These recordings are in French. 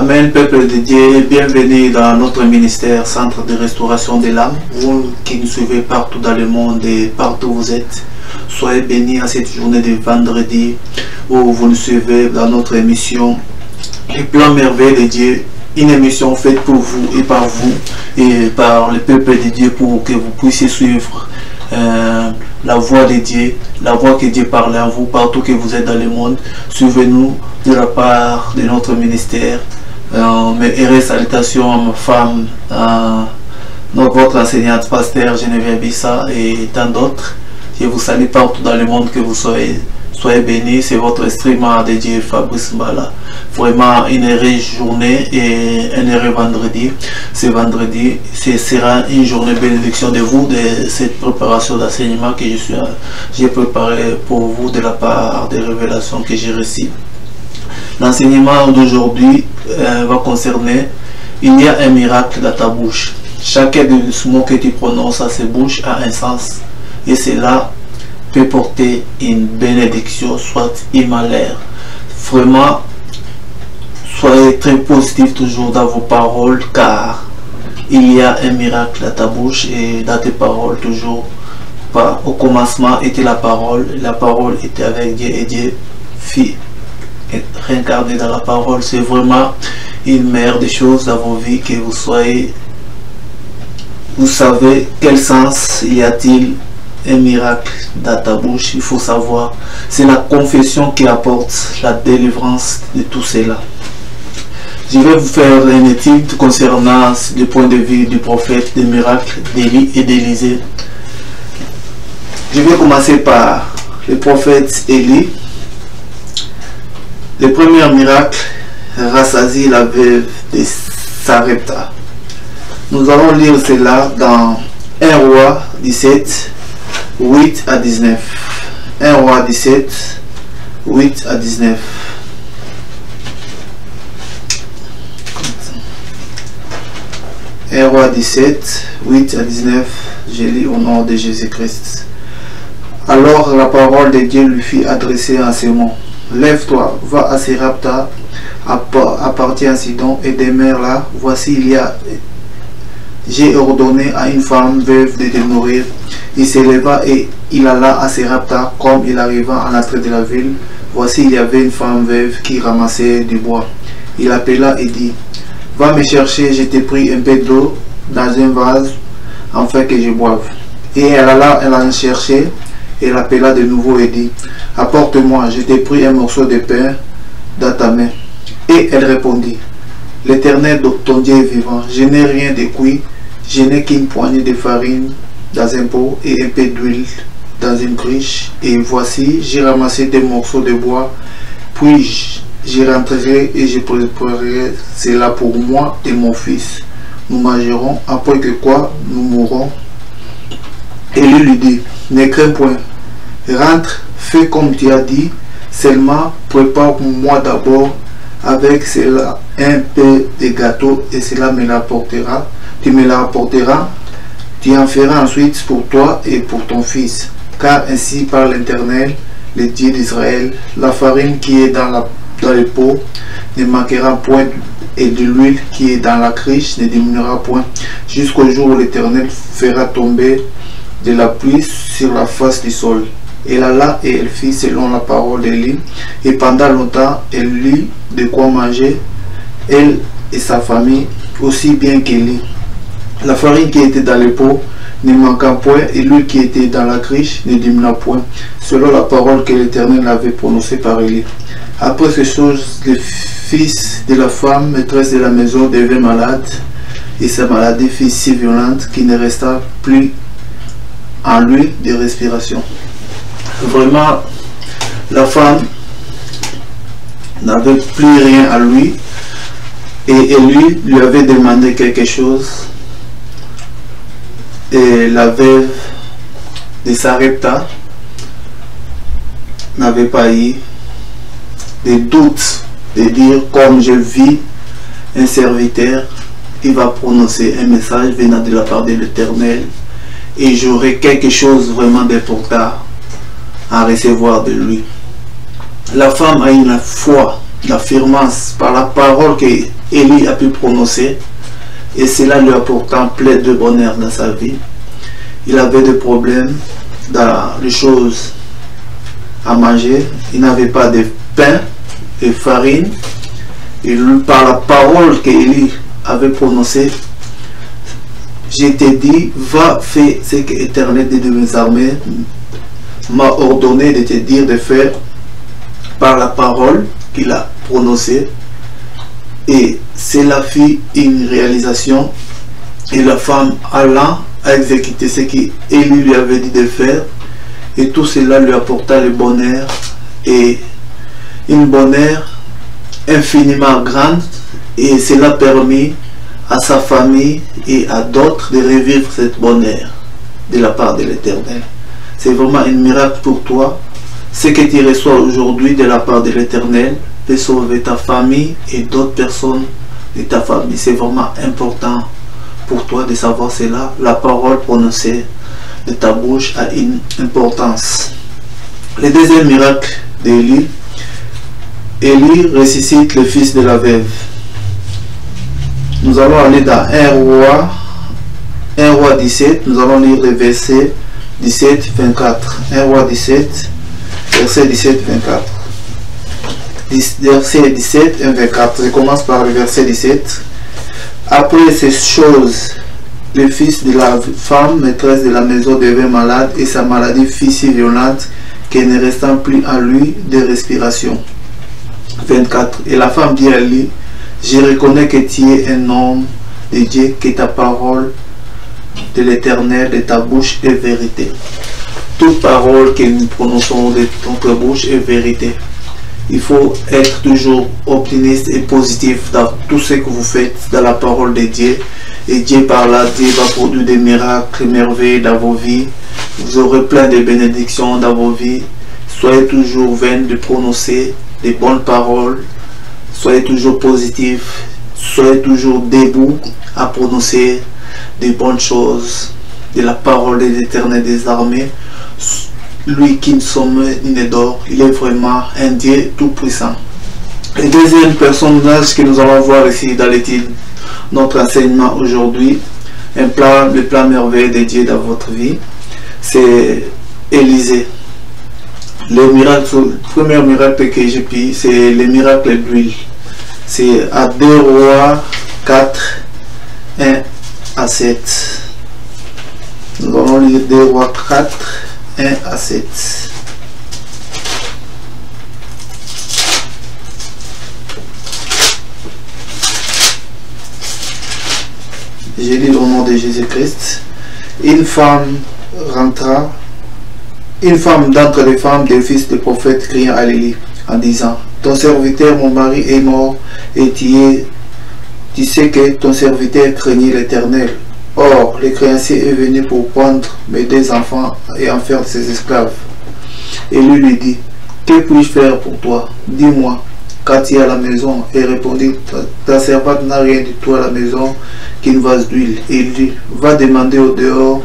Amen, peuple de Dieu, bienvenue dans notre ministère Centre de Restauration de l'âme. Vous qui nous suivez partout dans le monde et partout où vous êtes, soyez bénis à cette journée de vendredi où vous nous suivez dans notre émission Les plans merveilleux de Dieu. Une émission faite pour vous et par le peuple de Dieu pour que vous puissiez suivre la voix de Dieu, la voix que Dieu parle à vous partout que vous êtes dans le monde. Suivez-nous de la part de notre ministère. Mes heureuses salutations à ma femme, votre enseignante pasteur Geneviève Bissa et tant d'autres. Je vous salue partout dans le monde, que vous soyez bénis. C'est votre streamer de Dieu Fabrice Mbala. Vraiment une heureuse journée et un heureux vendredi. Ce vendredi, ce sera une journée bénédiction de vous, de cette préparation d'enseignement que j'ai préparé pour vous de la part des révélations que j'ai reçues. L'enseignement d'aujourd'hui va concerner: il y a un miracle dans ta bouche. Chacun des mots que tu prononces à ces bouches a un sens, et cela peut porter une bénédiction, soit un malheur. Vraiment, soyez très positif toujours dans vos paroles, car il y a un miracle dans ta bouche et dans tes paroles toujours. Au commencement était la parole était avec Dieu et Dieu fit réincarné dans la parole. C'est vraiment une meilleure des choses dans vos vies, que vous savez quel sens y a-t-il un miracle dans ta bouche. Il faut savoir, c'est la confession qui apporte la délivrance de tout cela. Je vais vous faire une étude concernant le point de vue du prophète des miracles d'Élie et d'Élisée. Je vais commencer par le prophète Élie. Le premier miracle rassasie la veuve de Sarepta. Nous allons lire cela dans 1 Roi 17, 8 à 19. 1 Roi 17, 8 à 19. 1 Roi 17, 8 à 19. Je lis au nom de Jésus-Christ. Alors la parole de Dieu lui fut adressée en ces mots: Lève-toi, va à Sarepta, appartient à Sidon, et demeure là. Voici, j'ai ordonné à une femme veuve de demeurer. Il se leva et il alla à Sarepta. Comme il arriva à l'entrée de la ville, voici, il y avait une femme veuve qui ramassait du bois. Il appela et dit: Va me chercher, je t'ai pris un peu d'eau dans un vase, afin que je boive. Et elle alla, elle en cherchait. Elle appela de nouveau et dit: Apporte-moi, je t'ai pris un morceau de pain dans ta main. Et elle répondit: L'Éternel, ton Dieu est vivant, je n'ai rien de cuit, je n'ai qu'une poignée de farine dans un pot et un peu d'huile dans une cruche. Et voici, j'ai ramassé des morceaux de bois, puis j'y rentrerai et je préparerai cela pour moi et mon fils. Nous mangerons, après que quoi, nous mourrons. Et lui dit: Ne crains point, rentre, fais comme tu as dit, seulement prépare-moi d'abord avec cela un peu de gâteau, et cela me l'apportera. Tu me l'apporteras, tu en feras ensuite pour toi et pour ton fils. Car ainsi parle l'Éternel, le Dieu d'Israël, la farine qui est dans le pot ne manquera point, et de l'huile qui est dans la cruche ne diminuera point, jusqu'au jour où l'Éternel fera tomber de la pluie sur la face du sol. Elle alla et elle fit selon la parole d'Élie, et pendant longtemps elle eut de quoi manger, elle et sa famille, aussi bien qu'Élie. La farine qui était dans le pot ne manqua point, et l'huile qui était dans la cruche ne diminua point, selon la parole que l'Éternel avait prononcée par Élie. Après ces choses, le fils de la femme, maîtresse de la maison, devint malade, et sa maladie fut si violente qu'il ne resta plus en lui de respiration. Vraiment, la femme n'avait plus rien à lui, et lui avait demandé quelque chose, et la veuve de Sarepta n'avait pas eu de doute de dire: comme je vis un serviteur, il va prononcer un message venant de la part de l'Éternel, et j'aurai quelque chose vraiment d'important à recevoir de lui. La femme a eu la foi l'affirmance par la parole que Élie a pu prononcer, et cela lui apportant plein de bonheur dans sa vie. Il avait des problèmes dans les choses à manger, il n'avait pas de pain et farine, et par la parole qu'Élie avait prononcée, je t'ai dit, va faire ce que l'Éternel de mes armées m'a ordonné de te dire de faire par la parole qu'il a prononcée. Et cela fit une réalisation, et la femme allant à exécuter ce qu'Élie lui avait dit de faire, et tout cela lui apporta le bonheur, et une bonheur infiniment grande, et cela permit à sa famille et à d'autres de revivre cette bonheur de la part de l'Éternel. C'est vraiment un miracle pour toi. Ce que tu reçois aujourd'hui de la part de l'Éternel peut sauver ta famille et d'autres personnes de ta famille. C'est vraiment important pour toi de savoir cela. La parole prononcée de ta bouche a une importance. Le deuxième miracle d'Élie, Élie ressuscite le fils de la veuve. Nous allons aller dans 1 roi 17, nous allons lire les versets 17-24. 1 roi 17, verset 17-24. Verset 17 et 24. Je commence par le verset 17. Après ces choses, le fils de la femme, maîtresse de la maison, devint malade, et sa maladie fut si violente qu'il ne restant plus à lui de respiration. 24. Et la femme dit à lui, je reconnais que tu es un homme de Dieu, que ta parole de l'Éternel de ta bouche est vérité. Toute parole que nous prononçons de notre bouche est vérité. Il faut être toujours optimiste et positif dans tout ce que vous faites dans la parole de Dieu. Et Dieu par là, Dieu va produire des miracles, merveilles dans vos vies. Vous aurez plein de bénédictions dans vos vies. Soyez toujours vains de prononcer des bonnes paroles. Soyez toujours positif. Soyez toujours debout à prononcer des bonnes choses de la parole de l'Éternel des armées. Lui qui ne sommeille ni ne dort, il est vraiment un Dieu tout-puissant. Le deuxième personnage que nous allons voir ici dans l'étude, notre enseignement aujourd'hui, le plan merveilleux de Dieu dans votre vie, c'est Élisée. Le premier miracle que j'ai pris, c'est le miracle d'huile. C'est à 2 Rois 4, 1 à 7. Nous allons lire 2 Rois 4, 1 à 7. J'ai lu au nom de Jésus-Christ. Une femme d'entre les femmes des fils des prophètes cria à Élie en disant, ton serviteur, mon mari, est mort, et tu sais que ton serviteur craignait l'Éternel. Or, le créancier est venu pour prendre mes 2 enfants et en faire ses esclaves. Et lui dit, que puis-je faire pour toi? Dis-moi, qu'as-tu à la maison? Et répondit, ta servante n'a rien du tout à la maison qu'une vase d'huile. Et il dit, va demander au dehors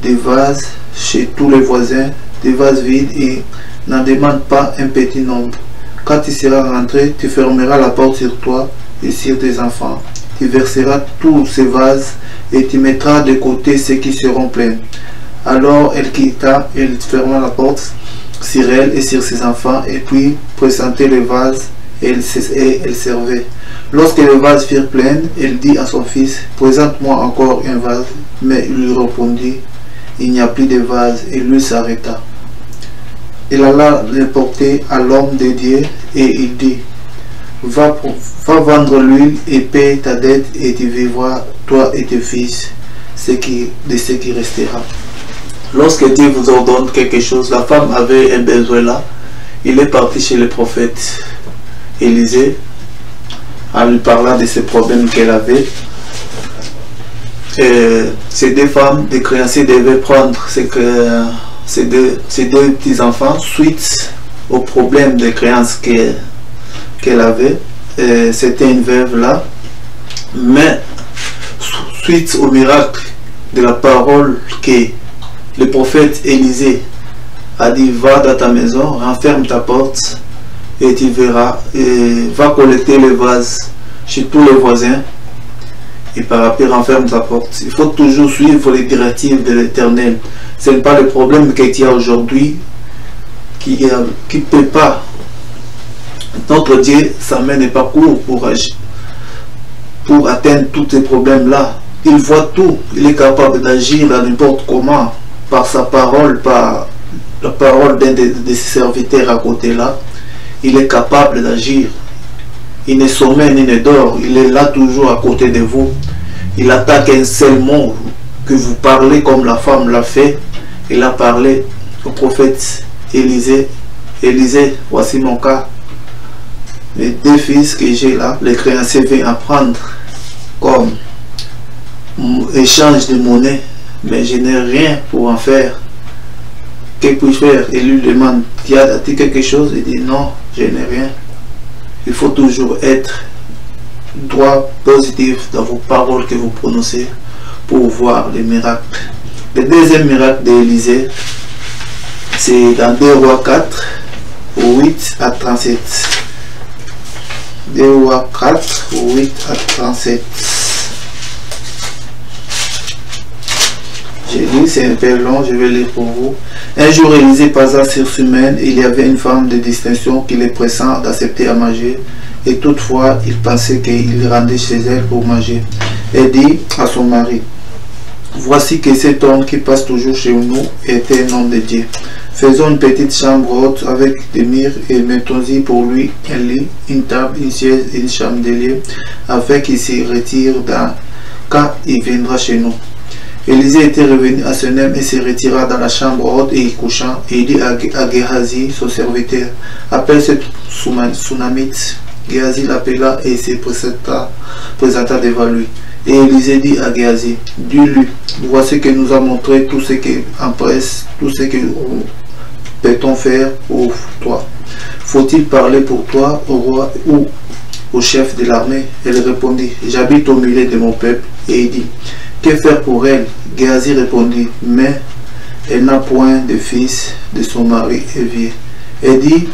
des vases chez tous les voisins, des vases vides, et n'en demande pas un petit nombre. Quand tu seras rentré, tu fermeras la porte sur toi et sur tes enfants. Tu verseras tous ces vases et tu mettras de côté ceux qui seront pleins. Alors elle quitta, elle ferma la porte sur elle et sur ses enfants, et puis présentait les vases et elle servait. Lorsque les vases furent pleins, elle dit à son fils, présente-moi encore un vase. Mais il lui répondit, il n'y a plus de vase, et lui s'arrêta. Il alla le porter à l'homme de Dieu et il dit, va vendre l'huile et paye ta dette, et tu vivras, toi et tes fils, de ce qui restera. Lorsque Dieu vous ordonne quelque chose, la femme avait un besoin là. Il est parti chez le prophète Élisée en lui parlant de ses problèmes qu'elle avait. Ces 2 femmes, des créanciers, devaient prendre ces deux petits-enfants suite au problème de créances qu'elle avait. C'était une veuve là. Mais suite au miracle de la parole que le prophète Élisée a dit, va dans ta maison, renferme ta porte et tu verras, et va collecter les vases chez tous les voisins et par après renferme ta porte. Il faut toujours suivre les directives de l'Éternel. Ce n'est pas le problème qu'il y a aujourd'hui qui ne peut pas. Notre Dieu, sa main n'est pas courte pour atteindre tous ces problèmes-là. Il voit tout. Il est capable d'agir n'importe comment, par sa parole, par la parole d'un de ses serviteurs à côté là. Il est capable d'agir. Il ne sommeille ni ne dort. Il est là toujours à côté de vous. Il attaque un seul mot que vous parlez comme la femme l'a fait. Il a parlé au prophète Élisée. Élisée, voici mon cas. Les 2 fils que j'ai là, les créanciers viennent à prendre comme échange de monnaie, mais je n'ai rien pour en faire. Que puis-je faire? Et lui demande, tu as-tu quelque chose? Il dit non, je n'ai rien. Il faut toujours être droit, positif dans vos paroles que vous prononcez pour voir les miracles. Le deuxième miracle d'Élisée, c'est dans 2 Rois 4, 8 à 37. 2 Rois 4, 8 à 37. J'ai lu, c'est un peu long, je vais lire pour vous. Un jour, Élisée passa sur Sunem. Il y avait une femme de distinction qui les pressant d'accepter à manger. Et toutefois, il pensait qu'il rendait chez elle pour manger. Et dit à son mari, voici que cet homme qui passe toujours chez nous était un homme de Dieu. Faisons une petite chambre haute avec des murs et mettons-y pour lui un lit, une table, une chaise et une chandelier, afin qu'il s'y retire quand il viendra chez nous. Élisée était revenu à Sunem et se retira dans la chambre haute et y couchant. Et il dit à Géhazi, son serviteur, appelle cette Sunamite. Géhazi l'appela et se présenta devant lui. Et Élisée dit à Géhazi, dis-lui, voici que nous a montré tout ce qui empresse, tout ce que peut-on faire pour toi. Faut-il parler pour toi au roi ou au chef de l'armée? Elle répondit, j'habite au milieu de mon peuple. Et il dit, que faire pour elle? Géhazi répondit, mais elle n'a point de fils de son mari est vieux. Et dit,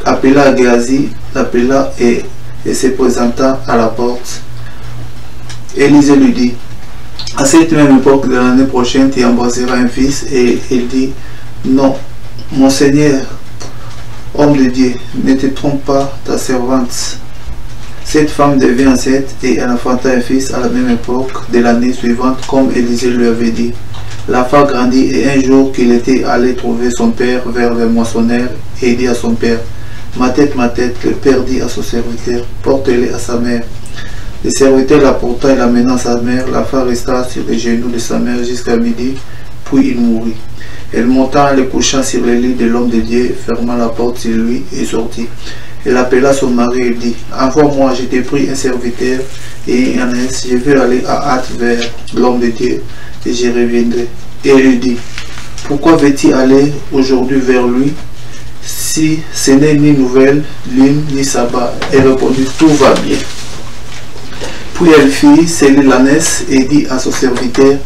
appela Géhazi, l'appela et se présenta à la porte. Élisée lui dit, à cette même époque de l'année prochaine, tu embrasseras un fils. Et il dit, non, mon Seigneur, homme de Dieu, ne te trompe pas, ta servante. Cette femme devient enceinte et elle enfanta un fils à la même époque de l'année suivante, comme Élisée lui avait dit. L'enfant grandit et un jour qu'il était allé trouver son père vers le moissonneur, et dit à son père, ma tête, le père dit à son serviteur, porte-le à sa mère. Le serviteur la porta et l'amena à sa mère. L'enfant resta sur les genoux de sa mère jusqu'à midi, puis il mourut. Elle monta en le couchant sur le lit de l'homme de Dieu, ferma la porte sur lui et sortit. Elle appela son mari et dit, envoie-moi, je t'ai pris un serviteur et un ânesse, je vais aller à hâte vers l'homme de Dieu et je reviendrai. Et elle lui dit, pourquoi veux-tu aller aujourd'hui vers lui si ce n'est ni nouvelle lune ni sabbat? Elle répondit, tout va bien. Puis elle fit sceller l'ânesse et dit à son serviteur,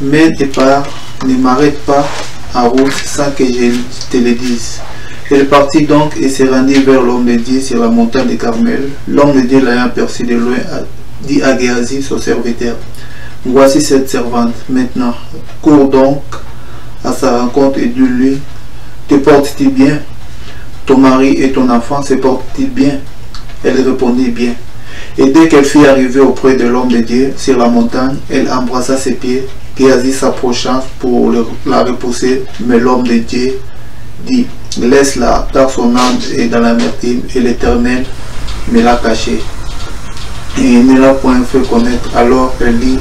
mène et pars, ne m'arrête pas en route sans que je te le dise. Elle partit donc et se rendit vers l'homme de Dieu sur la montagne de Carmel. L'homme de Dieu l'ayant aperçu de loin dit à Géhazi, son serviteur, voici cette servante. Maintenant, cours donc à sa rencontre et dis-lui, te portes-tu bien? Ton mari et ton enfant se portent-ils bien? Elle répondit bien. Et dès qu'elle fut arrivée auprès de l'homme de Dieu sur la montagne, elle embrassa ses pieds. Géhazi s'approcha pour la repousser, mais l'homme de Dieu dit, laisse-la, car son âme est dans l'amertume et l'Éternel me l'a caché. Et il ne l'a point fait connaître. Alors elle dit,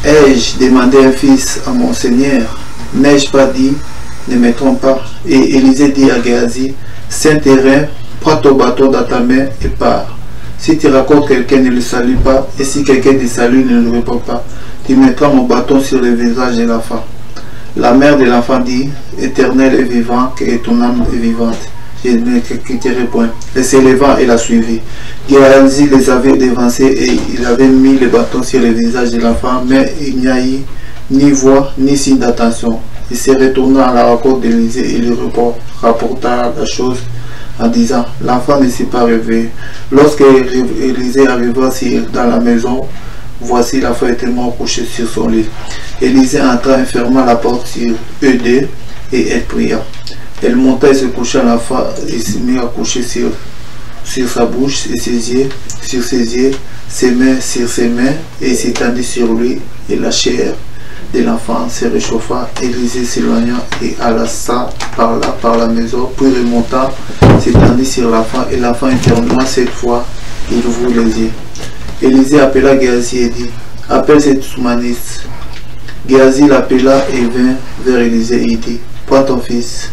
ai-je demandé un fils à mon Seigneur? N'ai-je pas dit, ne me trompe pas? Et Élisée dit à Géhazi, Saint-Terrain, prends ton bâton dans ta main et pars. Si tu racontes quelqu'un, ne le salue pas, et si quelqu'un te salue, ne le répond pas. Tu mettras mon bâton sur le visage de l'enfant. La mère de l'enfant dit, Éternel est vivant, et ton âme est vivante. Je ne quitterai point. Et s'élevant, elle a suivi. Géhazi les avait devancés et il avait mis le bâton sur le visage de l'enfant, mais il n'y a eu ni voix ni signe d'attention. Il se retourna à la rencontre d'Élisée et lui rapporta la chose en disant, l'enfant ne s'est pas réveillé. Lorsque Élisée arriva dans la maison, voici l'enfant était mort couché sur son lit. Élisée entra et ferma la porte sur eux deux et elle pria. Elle monta et se coucha l'enfant et se mit à coucher sur sa bouche et ses yeux, sur ses yeux, ses mains sur ses mains, et s'étendit sur lui, et la chair de l'enfant se réchauffa. Élisée s'éloigna et alla par la maison, puis remonta, s'étendit sur l'enfant, et l'enfant éternua cette fois, il ouvrit les yeux. Élisée appela Géasi et dit, appelle cette Soumaniste. Géasi l'appela et vint vers Élisée et dit, prends ton fils.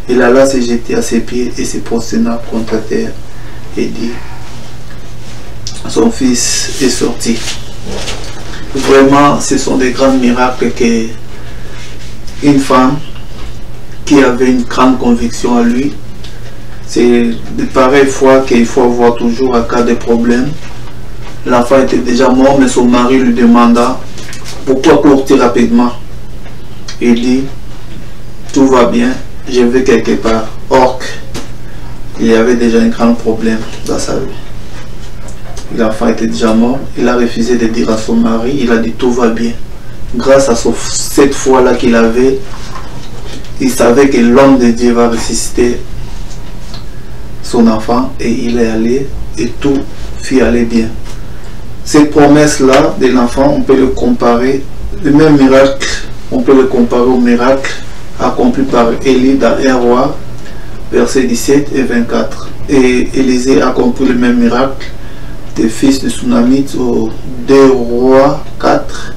Il alla se jeter à ses pieds et se prosterna contre terre et dit, son fils est sorti. Vraiment, ce sont des grands miracles que une femme qui avait une grande conviction à lui, c'est de pareilles fois qu'il faut avoir toujours à cas de problème. L'enfant était déjà mort, mais son mari lui demanda pourquoi courtir rapidement. Il dit, tout va bien, je vais quelque part. Or, il y avait déjà un grand problème dans sa vie. L'enfant était déjà mort, il a refusé de dire à son mari, il a dit tout va bien. Grâce à cette foi-là qu'il avait, il savait que l'homme de Dieu va ressusciter son enfant et il est allé et tout fit aller bien. Cette promesse-là de l'enfant, on peut le comparer, le même miracle, on peut le comparer au miracle accompli par Élie dans 1 Roi, versets 17 et 24. Et Élisée a accompli le même miracle des fils de Sunamite au 2 Rois 4,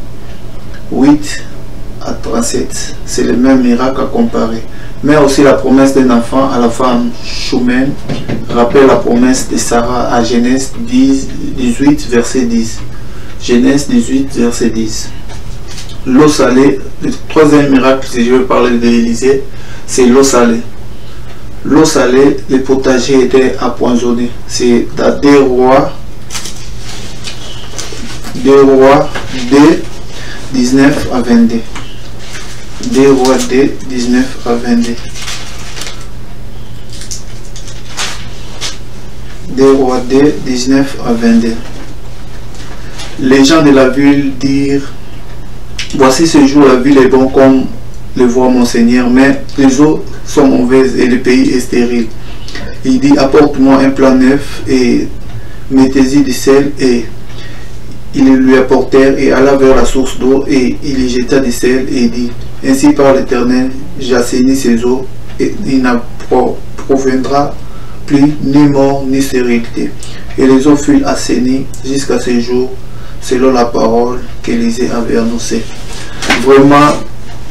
8 à 37. C'est le même miracle à comparer. Mais aussi la promesse d'un enfant à la femme Choumen rappelle la promesse de Sarah à Genèse 18, verset 10. Genèse 18, verset 10. L'eau salée, le troisième miracle, si je veux parler de Élisée, c'est l'eau salée. L'eau salée, le potager était empoisonné. C'est dans 2 Rois 2, 19 à 22. 2 Rois 2, 19 à 22. 2 Rois 2, 19 à 22. Les gens de la ville dirent, voici ce jour la ville est bon comme le voit mon Seigneur, mais les eaux sont mauvaises et le pays est stérile. Il dit, apporte-moi un plat neuf et mettez-y du sel, et ils lui apportèrent et alla vers la source d'eau et il y jeta du sel et dit, ainsi par l'Éternel, j'assainis ces eaux et il n'en proviendra plus ni mort ni stérilité. Et les eaux furent assainies jusqu'à ce jour, selon la parole qu'Élisée avait annoncée. Vraiment,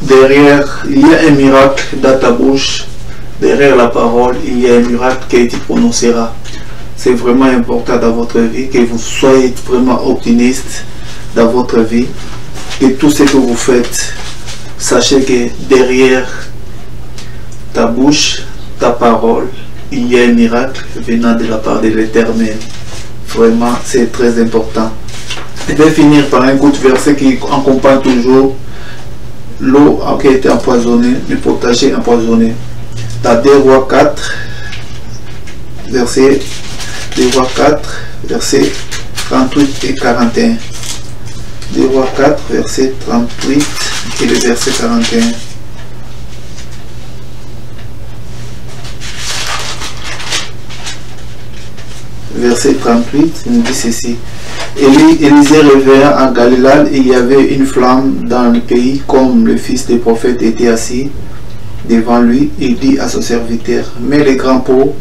derrière, il y a un miracle dans ta bouche, derrière la parole, il y a un miracle que tu prononceras. C'est vraiment important dans votre vie que vous soyez vraiment optimiste dans votre vie. Et tout ce que vous faites, sachez que derrière ta bouche, ta parole, il y a un miracle venant de la part de l'Éternel. Vraiment, c'est très important. Je vais finir par un coup de verset qui accompagne toujours l'eau qui a été empoisonnée, le potager empoisonné. Dans 2 Rois 4, verset 2 Rois 4, versets 38 et 41. 2 Rois 4, verset 38 et le verset 41. Verset 38 nous dit ceci. Élisée revint en Galilée, il y avait une flamme dans le pays, comme le fils des prophètes était assis devant lui. Il dit à son serviteur, mets les grands pots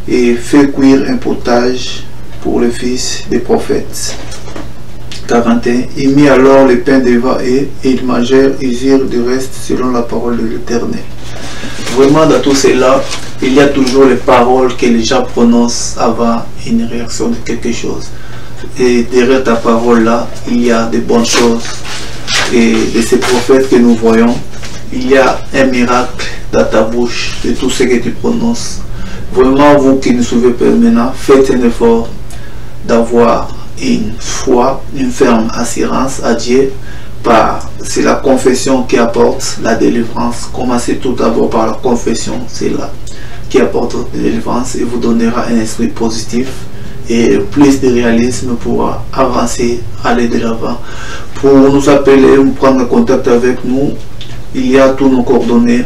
et fait cuire un potage pour le fils des prophètes. 41. Il mit alors le pain devant eux et ils mangèrent, ils eurent du reste selon la parole de l'Éternel. Vraiment, dans tout cela, il y a toujours les paroles que les gens prononcent avant une réaction de quelque chose. Et derrière ta parole là, il y a de bonnes choses. Et de ces prophètes que nous voyons, il y a un miracle dans ta bouche de tout ce que tu prononces. Vraiment, vous qui nous suivez maintenant, faites un effort d'avoir une foi, une ferme assurance à Dieu. C'est la confession qui apporte la délivrance. Commencez tout d'abord par la confession, c'est là. qui apporte de l'élégance et vous donnera un esprit positif et plus de réalisme pour avancer, aller de l'avant. Pour nous appeler ou prendre contact avec nous, il y a tous nos coordonnées.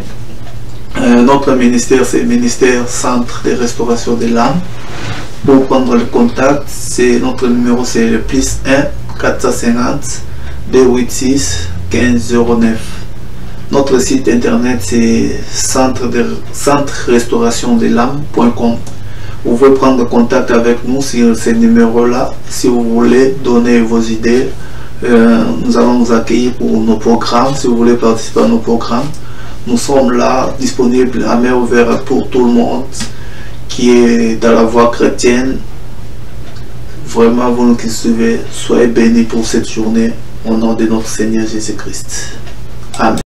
Notre ministère, c'est le ministère Centre de Restauration de l'âme. Pour prendre le contact, notre numéro c'est le +1 450 286 1509. Notre site internet c'est centre restauration de l'âme.com. Vous pouvez prendre contact avec nous sur ces numéros-là si vous voulez donner vos idées. Nous allons vous accueillir pour nos programmes. Si vous voulez participer à nos programmes, nous sommes là, disponibles à main ouverte pour tout le monde qui est dans la voie chrétienne. Vraiment, vous qui suivez, soyez bénis pour cette journée au nom de notre Seigneur Jésus-Christ. Amen.